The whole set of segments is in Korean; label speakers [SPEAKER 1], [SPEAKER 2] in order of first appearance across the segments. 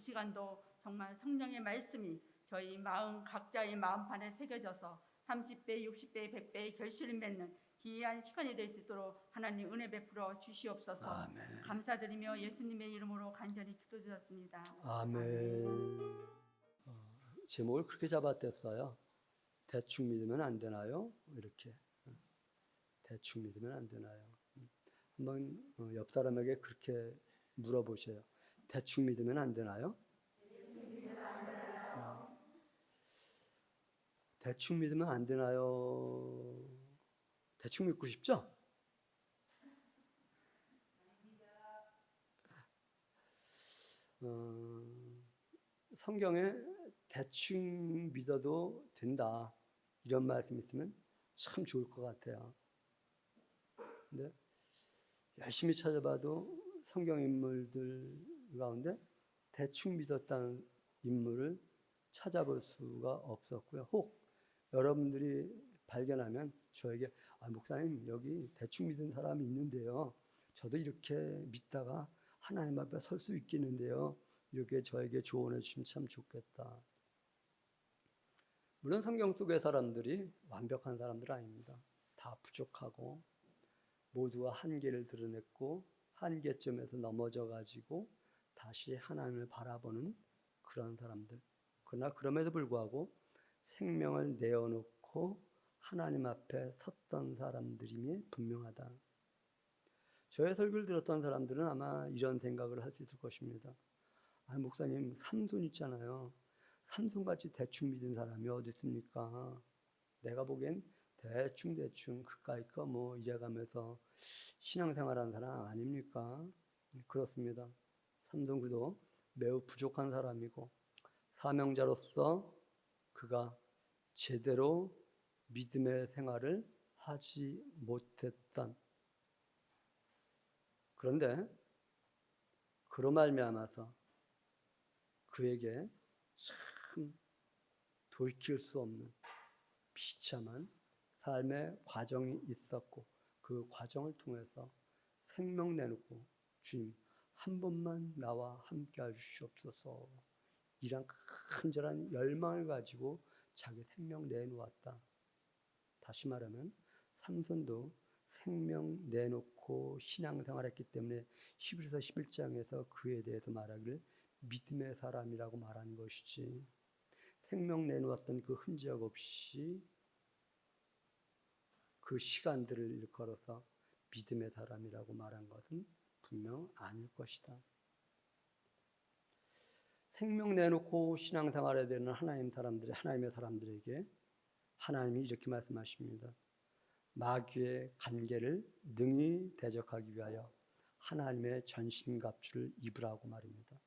[SPEAKER 1] 시간도 정말 성령의 말씀이 저희 마음 각자의 마음판에 새겨져서 30배, 60배, 100배의 결실을 맺는 귀한 시간이 될 수 있도록 하나님 은혜 베풀어 주시옵소서.
[SPEAKER 2] 아멘.
[SPEAKER 1] 감사드리며 예수님의 이름으로 간절히 기도드렸습니다.
[SPEAKER 2] 아멘. 제목을 그렇게 잡았댔어요. 대충 믿으면 안 되나요? 이렇게. 대충 믿으면 안 되나요? 한번 옆 사람에게 그렇게 물어보세요. 대충 믿으면 안 되나요? 대충 믿으면 안 되나요? 대충 믿고 싶죠? 성경에 대충 믿어도 된다 이런 말씀 있으면 참 좋을 것 같아요. 근데 열심히 찾아봐도 성경 인물들 가운데 대충 믿었다는 인물을 찾아볼 수가 없었고요. 혹 여러분들이 발견하면 저에게 목사님 여기 대충 믿은 사람이 있는데요. 저도 이렇게 믿다가 하나님 앞에 설 수 있겠는데요. 이렇게 저에게 조언해 주시면 참 좋겠다. 물론 성경 속의 사람들이 완벽한 사람들 아닙니다. 다 부족하고 모두가 한계를 드러냈고 한계점에서 넘어져 가지고 다시 하나님을 바라보는 그런 사람들. 그러나 그럼에도 불구하고 생명을 내어놓고 하나님 앞에 섰던 사람들임이 분명하다. 저의 설교를 들었던 사람들은 아마 이런 생각을 할 수 있을 것입니다. 목사님 삼손 있잖아요. 삼손같이 대충 믿은 사람이 어디 있습니까? 내가 보기엔 대충 그까이 거 뭐 이래가면서 신앙생활하는 사람 아닙니까? 그렇습니다. 삼손 그도 매우 부족한 사람이고 사명자로서 그가 제대로 믿음의 생활을 하지 못했던, 그런데 그로 말미암아서 그에게 참 돌이킬 수 없는 비참한 삶의 과정이 있었고 그 과정을 통해서 생명 내놓고 주님 한 번만 나와 함께 해주시옵소서 이런 간절한 열망을 가지고 자기 생명 내놓았다. 다시 말하면 삼손도 생명 내놓고 신앙생활했기 때문에 히브리서 11장에서 그에 대해서 말하기를 믿음의 사람이라고 말한 것이지, 생명 내놓았던 그 흔적 없이 그 시간들을 일컬어서 믿음의 사람이라고 말한 것은 분명 아닐 것이다. 생명 내놓고 신앙생활해야 되는 하나님의 사람들에게 하나님이 이렇게 말씀하십니다. 마귀의 간계를 능히 대적하기 위하여 하나님의 전신갑주를 입으라고 말입니다.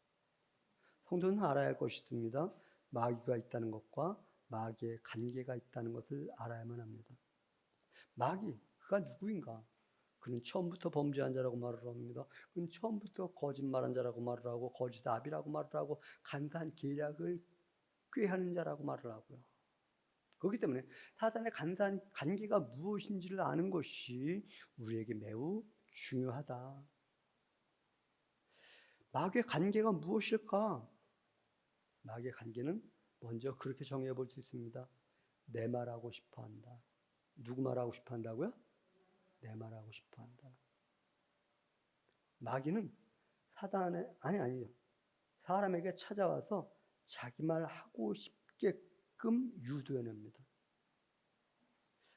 [SPEAKER 2] 성도는 알아야 할 것이 있습니다. 마귀가 있다는 것과 마귀의 간계가 있다는 것을 알아야만 합니다. 마귀, 그가 누구인가? 그는 처음부터 범죄한 자라고 말을 합니다. 그는 처음부터 거짓말한 자라고 말을 하고 거짓압이라고 말을 하고 간사한 계략을 꾀하는 자라고 말을 하고요. 그렇기 때문에 사단의 간사한 관계가 무엇인지를 아는 것이 우리에게 매우 중요하다. 마귀의 관계가 무엇일까? 마귀의 관계는 먼저 그렇게 정해 볼 수 있습니다. 내 말하고 싶어 한다. 누구 말하고 싶어 한다고요? 내 말하고 싶어 한다. 마귀는 사람에게 찾아와서 자기 말 하고 싶게끔 유도해냅니다.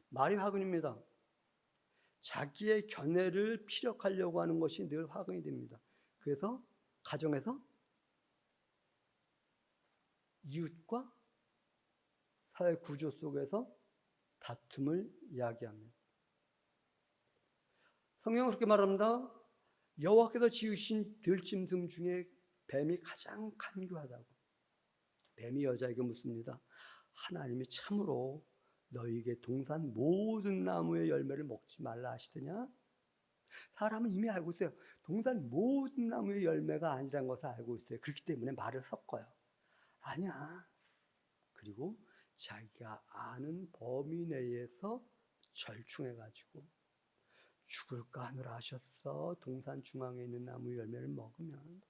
[SPEAKER 2] 말이 화근입니다. 자기의 견해를 피력하려고 하는 것이 늘 화근이 됩니다. 그래서 가정에서 이웃과 사회 구조 속에서 다툼을 이야기합니다. 성경은 그렇게 말합니다. 여호와께서 지으신 들짐승 중에 뱀이 가장 간교하다고. 뱀이 여자에게 묻습니다. 하나님이 참으로 너희에게 동산 모든 나무의 열매를 먹지 말라 하시더냐? 사람은 이미 알고 있어요. 동산 모든 나무의 열매가 아니라는 것을 알고 있어요. 그렇기 때문에 말을 섞어요. 아니야. 그리고 자기가 아는 범위 내에서 절충해가지고 죽을까 하느라 하셨어. 동산 중앙에 있는 나무 열매를 먹으면.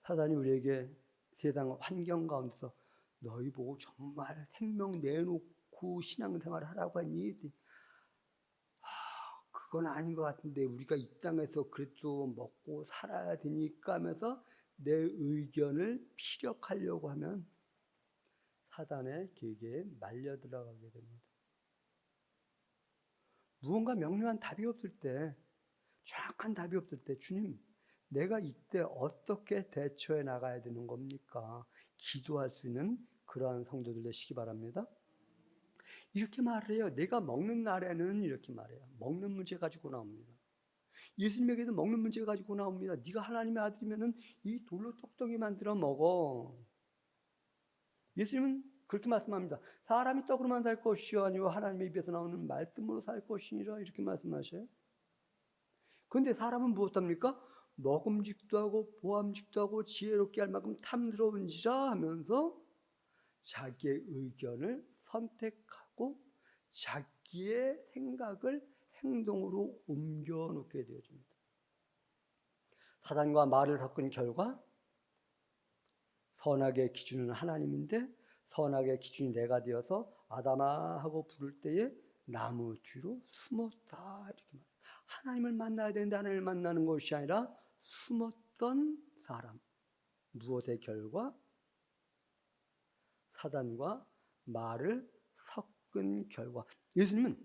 [SPEAKER 2] 사단이 우리에게 세상 환경 가운데서 너희 보고 정말 생명 내놓고 신앙생활을 하라고 했니? 그건 아닌 것 같은데 우리가 이 땅에서 그래도 먹고 살아야 되니까 하면서 내 의견을 피력하려고 하면 사단의 계계에 말려 들어가게 됩니다. 무언가 명료한 답이 없을 때, 정확한 답이 없을 때, 주님, 내가 이때 어떻게 대처해 나가야 되는 겁니까? 기도할 수 있는 그러한 성도들 되시기 바랍니다. 이렇게 말해요. 내가 먹는 날에는 이렇게 말해요. 먹는 문제 가지고 나옵니다. 예수님에게도 먹는 문제 가지고 나옵니다. 네가 하나님의 아들이면은 이 돌로 떡덩이 만들어 먹어. 예수님은 그렇게 말씀합니다. 사람이 떡으로만 살 것이요 아니요 하나님의 입에서 나오는 말씀으로 살 것이니라 이렇게 말씀하셔요. 그런데 사람은 무엇합니까? 먹음직도 하고 보암직도 하고 지혜롭게 할 만큼 탐스러운지라 하면서 자기의 의견을 선택하고 자기의 생각을 행동으로 옮겨놓게 되어집니다. 사단과 말을 섞은 결과 선악의 기준은 하나님인데 선악의 기준이 내가 되어서 아담아 하고 부를 때에 나무 뒤로 숨었다 이렇게 말해요. 하나님을 만나야 되는데 하나님을 만나는 것이 아니라 숨었던 사람. 무엇의 결과? 사단과 말을 섞은 결과. 예수님은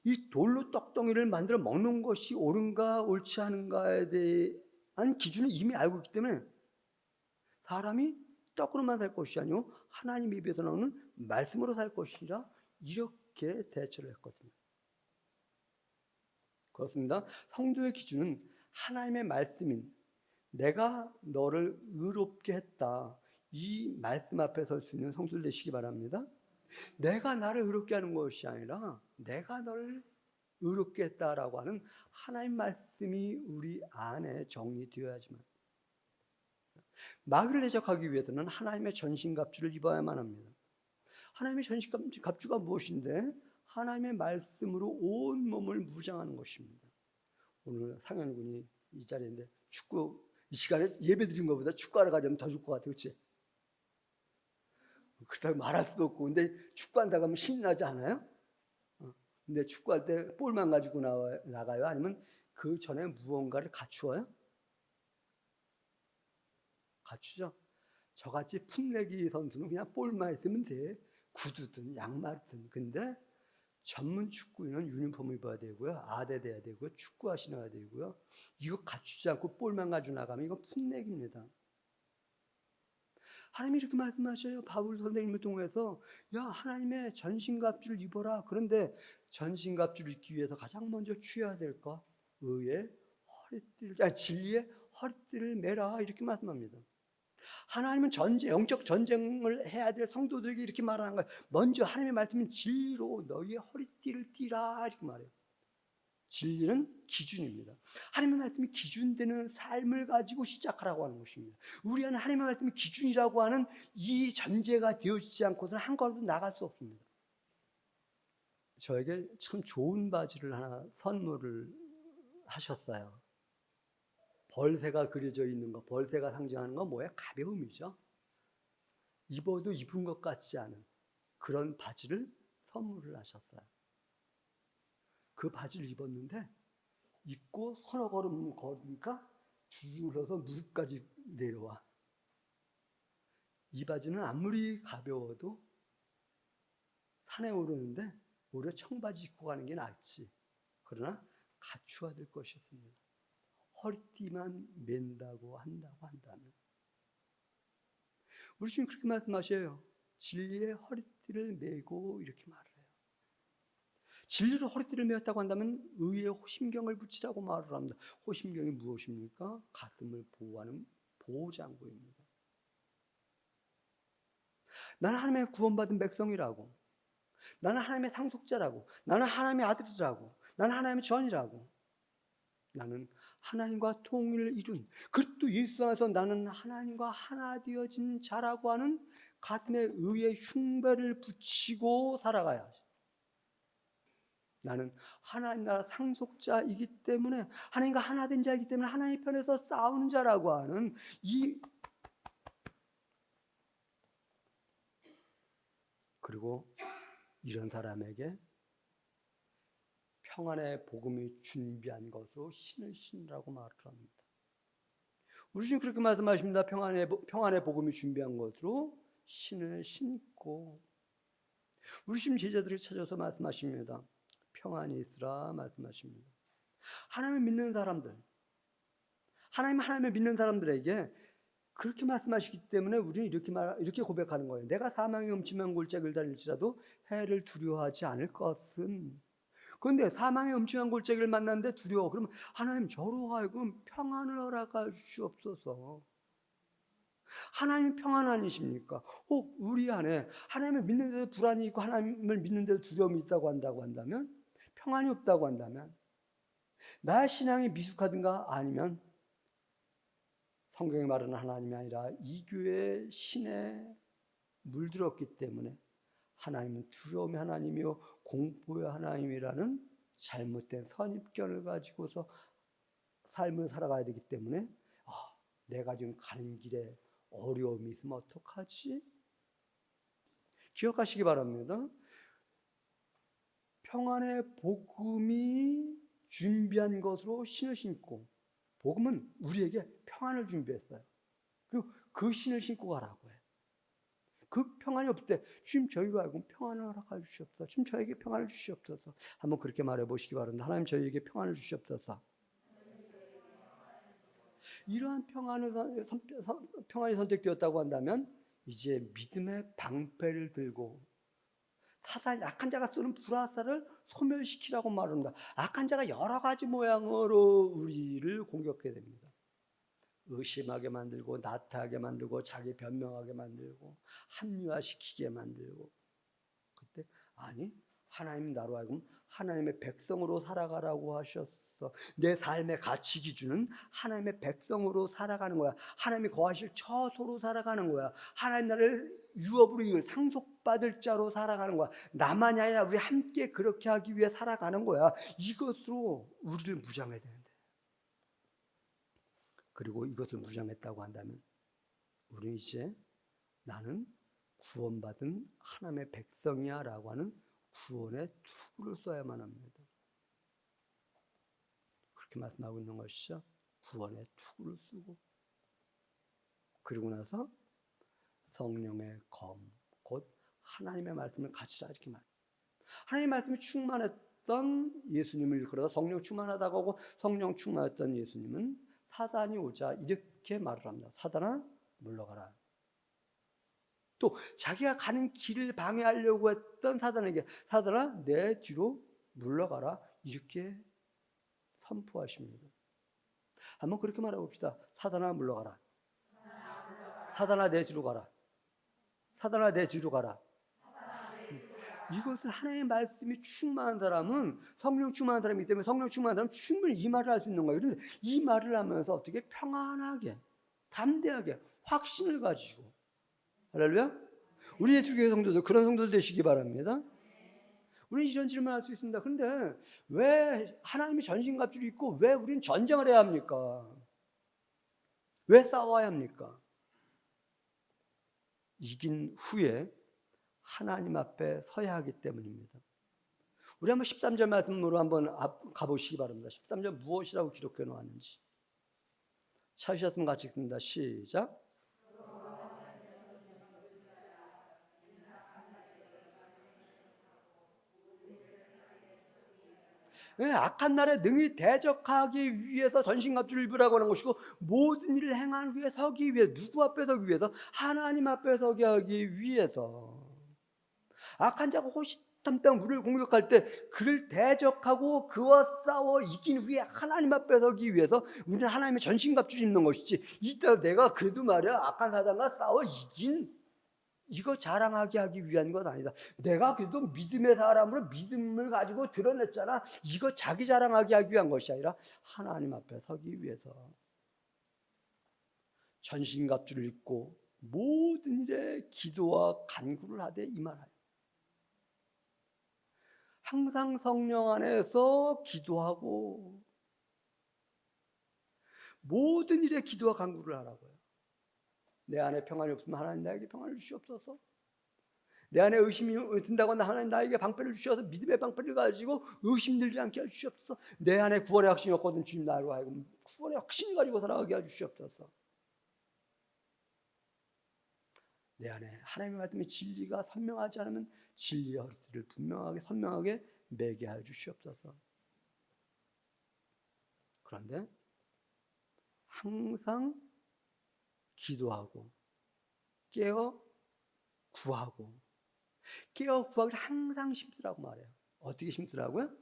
[SPEAKER 2] 이 돌로 떡덩이를 만들어 먹는 것이 옳은가 옳지 않은가에 대한 기준을 이미 알고 있기 때문에 사람이 떡으로만 살 것이 아니고 하나님 입에서 나오는 말씀으로 살 것이라 이렇게 대처를 했거든요. 그렇습니다. 성도의 기준은 하나님의 말씀인 내가 너를 의롭게 했다. 이 말씀 앞에 설 수 있는 성도들 되시기 바랍니다. 내가 나를 의롭게 하는 것이 아니라 내가 너를 의롭게 했다라고 하는 하나님 말씀이 우리 안에 정리되어야지만 마귀를 대적하기 위해서는 하나님의 전신갑주를 입어야만 합니다. 하나님의 전신갑주가 무엇인데? 하나님의 말씀으로 온 몸을 무장하는 것입니다. 오늘 상현 군이 이 자리인데 축구 이 시간에 예배 드린 것보다 축구하러 가자면 더 좋을 것 같아, 그렇지? 그렇다고 말할 수도 없고, 근데 축구한다고 하면 신나지 않아요? 근데 축구할 때 볼만 가지고 나가요? 아니면 그 전에 무언가를 갖추어요? 갖추죠. 저같이 풋내기 선수는 그냥 볼만 있으면 돼. 구두든 양말이든. 근데 전문 축구인은 유니폼을 입어야 되고요. 아대 돼야 되고요. 축구화 신어야 되고요. 이거 갖추지 않고 볼만 가지고 나가면 이건 풋내기입니다. 하나님이 이렇게 말씀하셔요. 바울 선생님을 통해서 야 하나님의 전신갑주를 입어라. 그런데 전신갑주를 입기 위해서 가장 먼저 취해야 될 것 의의 허리띠를 진리의 허리띠를 매라 이렇게 말씀합니다. 하나님은 영적 전쟁을 해야 될 성도들에게 이렇게 말하는 거예요. 먼저 하나님의 말씀은 진리로 너희의 허리띠를 띠라 이렇게 말해요. 진리는 기준입니다. 하나님의 말씀이 기준되는 삶을 가지고 시작하라고 하는 것입니다. 우리 안에 하나님의 말씀이 기준이라고 하는 이 전제가 되어지지 않고서는 한 걸음도 나갈 수 없습니다. 저에게 참 좋은 바지를 하나 선물을 하셨어요. 벌새가 그려져 있는 거, 벌새가 상징하는 건 뭐예요? 가벼움이죠. 입어도 입은 것 같지 않은 그런 바지를 선물을 하셨어요. 그 바지를 입었는데 입고 서너 걸음 걸으니까 줄어서 무릎까지 내려와. 이 바지는 아무리 가벼워도 산에 오르는데 오히려 청바지 입고 가는 게 낫지. 그러나 갖추어야 될 것이었습니다. 허리띠만 맨다고 한다면 우리 주님 그렇게 말씀하셔요. 진리의 허리띠를 메고 이렇게 말을 해요. 진리로 허리띠를 메었다고 한다면 의의 호심경을 붙이라고 말을 합니다. 호심경이 무엇입니까? 가슴을 보호하는 보호장구입니다. 나는 하나님의 구원받은 백성이라고, 나는 하나님의 상속자라고, 나는 하나님의 아들이라고, 나는 하나님의 전이라고, 나는 하나님과 통일을 이룬 그리스도 예수 안에서 나는 하나님과 하나 되어진 자라고 하는 가슴에 의의 흉배를 붙이고 살아가야 하죠. 나는 하나님 나라 상속자이기 때문에, 하나님과 하나 된 자이기 때문에 하나님 편에서 싸우는 자라고 하는 그리고 이런 사람에게 평안의 복음이 준비한 것으로 신을 신으라고 말을 합니다. 우리 주님 그렇게 말씀하십니다. 평안의 복음이 준비한 것으로 신을 신고, 우리 주님 제자들을 찾아서 말씀하십니다. 평안이 있으라 말씀하십니다. 하나님을 믿는 사람들, 하나님을 믿는 사람들에게 그렇게 말씀하시기 때문에 우리는 이렇게 고백하는 거예요. 내가 사망의 음침한 골짜기를 다닐지라도 해를 두려워하지 않을 것은. 그런데 사망의 음침한 골짜기를 만났는데 두려워. 그러면 하나님 저로 하여금 평안을 허락하 주시옵소서. 하나님이 평안 아니십니까? 혹 우리 안에 하나님을 믿는 데도 불안이 있고 하나님을 믿는 데도 두려움이 있다고 한다면, 평안이 없다고 한다면, 나의 신앙이 미숙하든가 아니면 성경에 말하는 하나님이 아니라 이 교회의 신에 물들었기 때문에 하나님은 두려움의 하나님이요 공포의 하나님이라는 잘못된 선입견을 가지고서 삶을 살아가야 되기 때문에, 내가 지금 가는 길에 어려움이 있으면 어떡하지? 기억하시기 바랍니다. 평안의 복음이 준비한 것으로 신을 신고, 복음은 우리에게 평안을 준비했어요. 그리고 그 신을 신고 가라고 해요. 그 평안이 없을 때 주님 저희로 하여금 평안을 허락해 주시옵소서. 주님 저에게 평안을 주시옵소서. 한번 그렇게 말해 보시기 바랍니다. 하나님 저희에게 평안을 주시옵소서. 이러한 평안이 선택되었다고 한다면 이제 믿음의 방패를 들고 약한 자가 쏘는 불화살을 소멸시키라고 말합니다. 악한 자가 여러 가지 모양으로 우리를 공격하게 됩니다. 의심하게 만들고, 나태하게 만들고, 자기 변명하게 만들고, 합리화시키게 만들고. 그때 아니, 하나님 나로 하여금 하나님의 백성으로 살아가라고 하셨어. 내 삶의 가치 기준은 하나님의 백성으로 살아가는 거야. 하나님이 거하실 처소로 살아가는 거야. 하나님 나를 유업으로 이걸 상속받을 자로 살아가는 거야. 나만이 아니라 우리 함께 그렇게 하기 위해 살아가는 거야. 이것으로 우리를 무장해야 되는데, 그리고 이것을 무장했다고 한다면 우리는 이제 나는 구원받은 하나님의 백성이야 라고 하는 구원의 투구를 써야만 합니다. 그렇게 말씀하고 있는 것이죠. 구원의 투구를 쓰고, 그리고 나서 성령의 검, 곧 하나님의 말씀을 가지라 이렇게 말해요. 하나님의 말씀이 충만했던 예수님을 일컬어서 성령 충만하다고 하고, 성령 충만했던 예수님은 사단이 오자 이렇게 말을 합니다. 사단아 물러가라. 또 자기가 가는 길을 방해하려고 했던 사단에게 사단아 내 뒤로 물러가라 이렇게 선포하십니다. 한번 그렇게 말해봅시다. 사단아 물러가라. 사단아 내 뒤로 가라. 사단아 내 뒤로 가라. 이것은 하나님의 말씀이 충만한 사람은, 성령 충만한 사람이기 때문에 성령 충만한 사람은 충분히 이 말을 할 수 있는 거예요. 그런데 이 말을 하면서 어떻게 평안하게, 담대하게, 확신을 가지고, 할렐루야? 우리 예수교회 성도들 그런 성도들 되시기 바랍니다. 우리는 이런 질문을 할 수 있습니다. 그런데 왜 하나님이 전신갑주를 입고 왜 우리는 전쟁을 해야 합니까? 왜 싸워야 합니까? 이긴 후에 하나님 앞에 서야 하기 때문입니다. 우리 한번 13절 말씀으로 한번 가보시기 바랍니다. 13절 무엇이라고 기록해 놓았는지. 찾으셨으면 같이 읽습니다. 시작. 악한 날에 능히 대적하기 위해서 전신갑주를 입으라고 하는 것이고, 모든 일을 행한 후에 서기 위해, 누구 앞에 서기 위해서? 하나님 앞에 서게 하기 위해서. 악한 자가 호시탐탐 우리를 공격할 때 그를 대적하고 그와 싸워 이긴 후에 하나님 앞에 서기 위해서 우리는 하나님의 전신갑주를 입는 것이지, 이따 내가 그래도 말이야 악한 사단과 싸워 이긴 이거 자랑하게 하기 위한 것 아니다. 내가 그래도 믿음의 사람으로 믿음을 가지고 드러냈잖아. 이거 자기 자랑하게 하기 위한 것이 아니라 하나님 앞에 서기 위해서 전신갑주를 입고 모든 일에 기도와 간구를 하되 이 말하여. 항상 성령 안에서 기도하고 모든 일에 기도와 간구를 하라고요. 내 안에 평안이 없으면 하나님 나에게 평안을 주시옵소서. 내 안에 의심이 든다고 한다. 하나님 나에게 방패를 주셔서 믿음의 방패를 가지고 의심들지 않게 해주시옵소서. 내 안에 구원의 확신이 없거든 주님 나로 하여금 구원의 확신을 가지고 살아가게 해주시옵소서. 내 안에 하나님의 말씀의 진리가 선명하지 않으면 진리의 허리띠를 분명하게 선명하게 매게 하여 주시옵소서. 그런데 항상 기도하고 깨어 구하고 깨어 구하기를 항상 심으라고 말해요. 어떻게 심으라고요?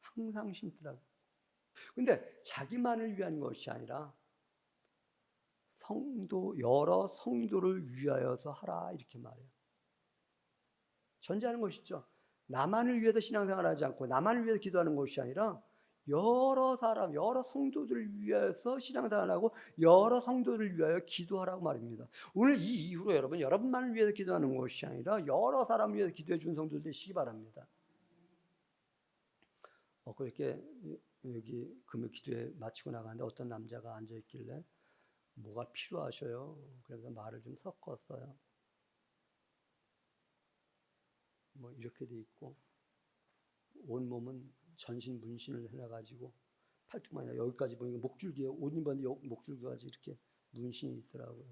[SPEAKER 2] 항상 심으라고. 근데 자기만을 위한 것이 아니라 성도, 여러 성도를 위하여서 하라 이렇게 말해요. 전제하는 것이죠. 나만을 위해서 신앙생활을 하지 않고 나만을 위해서 기도하는 것이 아니라 여러 사람, 여러 성도들을 위해서 신앙생활하고 여러 성도들을 위하여 기도하라고 말입니다. 오늘 이 이후로 여러분만을 위해서 기도하는 것이 아니라 여러 사람을 위해서 기도해 준 성도들 되시기 바랍니다. 그렇게 여기 금요 기도회 마치고 나가는데 어떤 남자가 앉아 있길래 뭐가 필요하셔요? 그래서 말을 좀 섞었어요. 뭐 이렇게 돼 있고 온 몸은 전신 문신을 해놔가지고 팔뚝만 아니라 여기까지 보니까 목줄기에 옷 입었는데 목줄기까지 이렇게 문신이 있더라고요.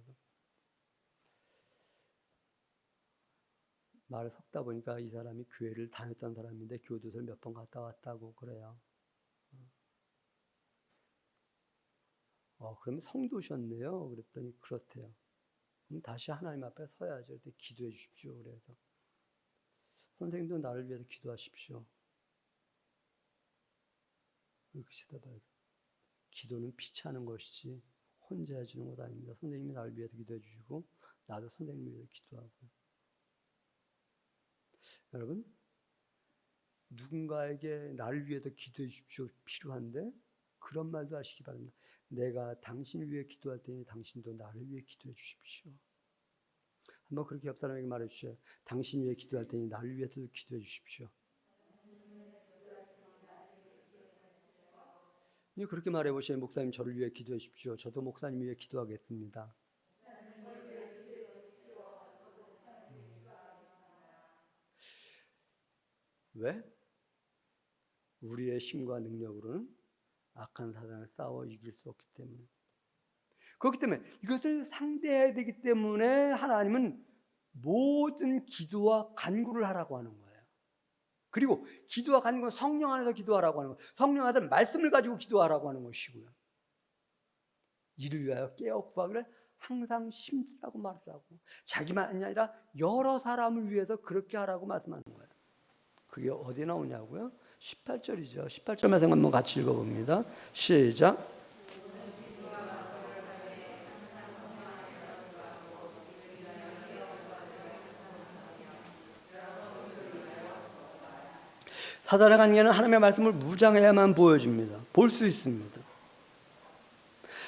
[SPEAKER 2] 말을 섞다 보니까 이 사람이 교회를 다녔던 사람인데 교도소를 몇 번 갔다 왔다고 그래요. 그러면 성도셨네요. 그랬더니 그렇대요. 그럼 다시 하나님 앞에 서야죠. 그때 기도해 주십시오. 그래서 선생님도 나를 위해서 기도하십시오. 그렇게 대답해서 기도는 피차는 것이지 혼자 해주는 것 아닙니다. 선생님이 나를 위해서 기도해 주시고 나도 선생님을 위해서 기도하고. 여러분 누군가에게 나를 위해서 기도해 주십시오 필요한데 그런 말도 하시기 바랍니다. 내가 당신을 위해 기도할 테니 당신도 나를 위해 기도해 주십시오. 한번 그렇게 옆 사람에게 말해 주세요. 당신을 위해 기도할 테니 나를 위해서도 기도해 주십시오. 그렇게 말해 보세요. 목사님 저를 위해 기도해 주십시오. 저도 목사님 위해 기도하겠습니다. 왜? 우리의 힘과 능력으로는 악한 사단을 싸워 이길 수 없기 때문에. 그렇기 때문에 이것을 상대해야 되기 때문에 하나님은 모든 기도와 간구를 하라고 하는 거예요. 그리고 기도와 간구는 성령 안에서 기도하라고 하는 거예요. 성령 안에서 말씀을 가지고 기도하라고 하는 것이고요. 이를 위하여 깨어 구하기를 항상 심으라고 말하라고. 자기만이 아니라 여러 사람을 위해서 그렇게 하라고 말씀하는 거예요. 그게 어디 나오냐고요? 18절이죠. 18절 말씀 한번 같이 읽어봅니다. 시작. 사단의 관계는 하나님의 말씀을 무장해야만 보여집니다. 볼 수 있습니다.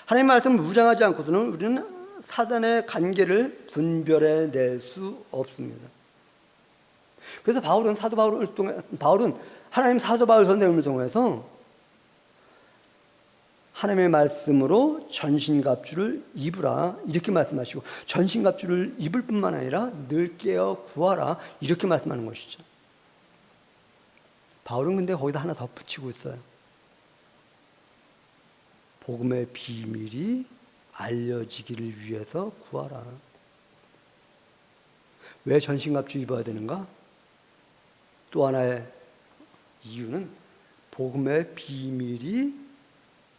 [SPEAKER 2] 하나님의 말씀을 무장하지 않고서는 우리는 사단의 관계를 분별해 낼 수 없습니다. 그래서 바울은 하나님 사도 바울 선생님을 통해서 하나님의 말씀으로 전신갑주를 입으라 이렇게 말씀하시고 전신갑주를 입을 뿐만 아니라 늘 깨어 구하라 이렇게 말씀하는 것이죠. 바울은 근데 거기다 하나 더 붙이고 있어요. 복음의 비밀이 알려지기를 위해서 구하라. 왜 전신갑주 입어야 되는가? 또 하나의 이유는 복음의 비밀이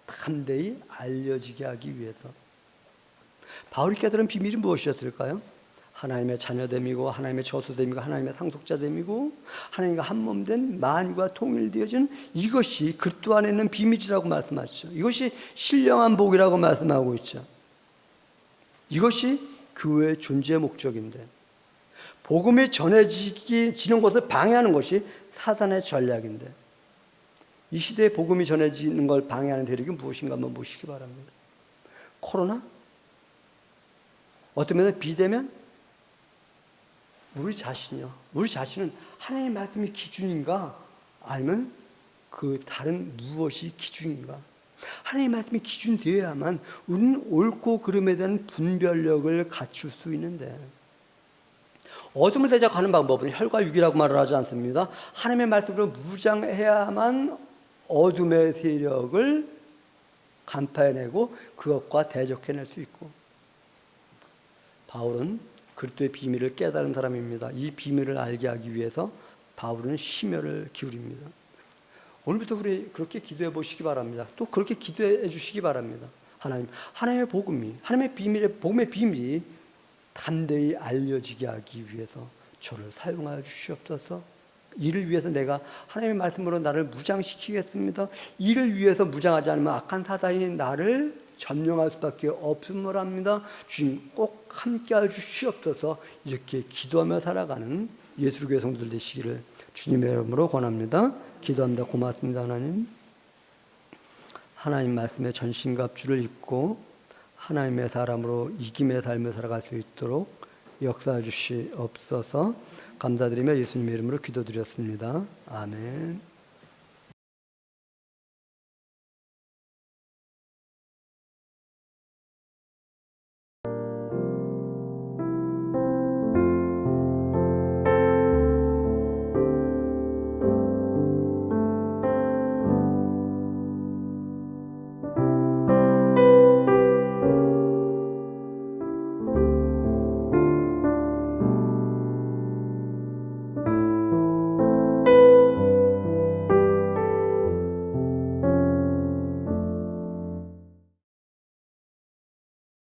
[SPEAKER 2] 담대히 알려지게 하기 위해서. 바울이 깨달은 비밀이 무엇이었을까요? 하나님의 자녀됨이고 하나님의 저수됨이고 하나님의 상속자됨이고 하나님과 한몸된 만유가 통일되어진 이것이 그리스도 안에 있는 비밀이라고 말씀하시죠. 이것이 신령한 복이라고 말씀하고 있죠. 이것이 교회의 존재의 목적인데 복음이 전해지는 것을 방해하는 것이 사단의 전략인데 이 시대에 복음이 전해지는 걸 방해하는 대력이 무엇인가 한번 보시기 바랍니다. 코로나? 어떤 면에서 비대면? 우리 자신은 하나님의 말씀이 기준인가? 아니면 그 다른 무엇이 기준인가? 하나님의 말씀이 기준이 되어야만 우리는 옳고 그름에 대한 분별력을 갖출 수 있는데, 어둠을 대적하는 방법은 혈과 육이라고 말을 하지 않습니다. 하나님의 말씀으로 무장해야만 어둠의 세력을 간파해내고 그것과 대적해낼 수 있고, 바울은 그리스도의 비밀을 깨달은 사람입니다. 이 비밀을 알게 하기 위해서 바울은 심혈을 기울입니다. 오늘부터 우리 그렇게 기도해 보시기 바랍니다. 또 그렇게 기도해 주시기 바랍니다. 하나님의 복음이, 하나님의 비밀의 복음의 비밀이 담대히 알려지게 하기 위해서 저를 사용하여 주시옵소서. 이를 위해서 내가 하나님의 말씀으로 나를 무장시키겠습니다. 이를 위해서 무장하지 않으면 악한 사단이 나를 점령할 수밖에 없음을 합니다. 주님 꼭 함께하여 주시옵소서. 이렇게 기도하며 살아가는 예수교회 성도들 되시기를 주님의 이름으로 권합니다. 기도합니다. 고맙습니다. 하나님 말씀에 전신갑주를 입고 하나님의 사람으로 이김의 삶을 살아갈 수 있도록 역사해 주시옵소서. 감사드리며 예수님의 이름으로 기도드렸습니다. 아멘.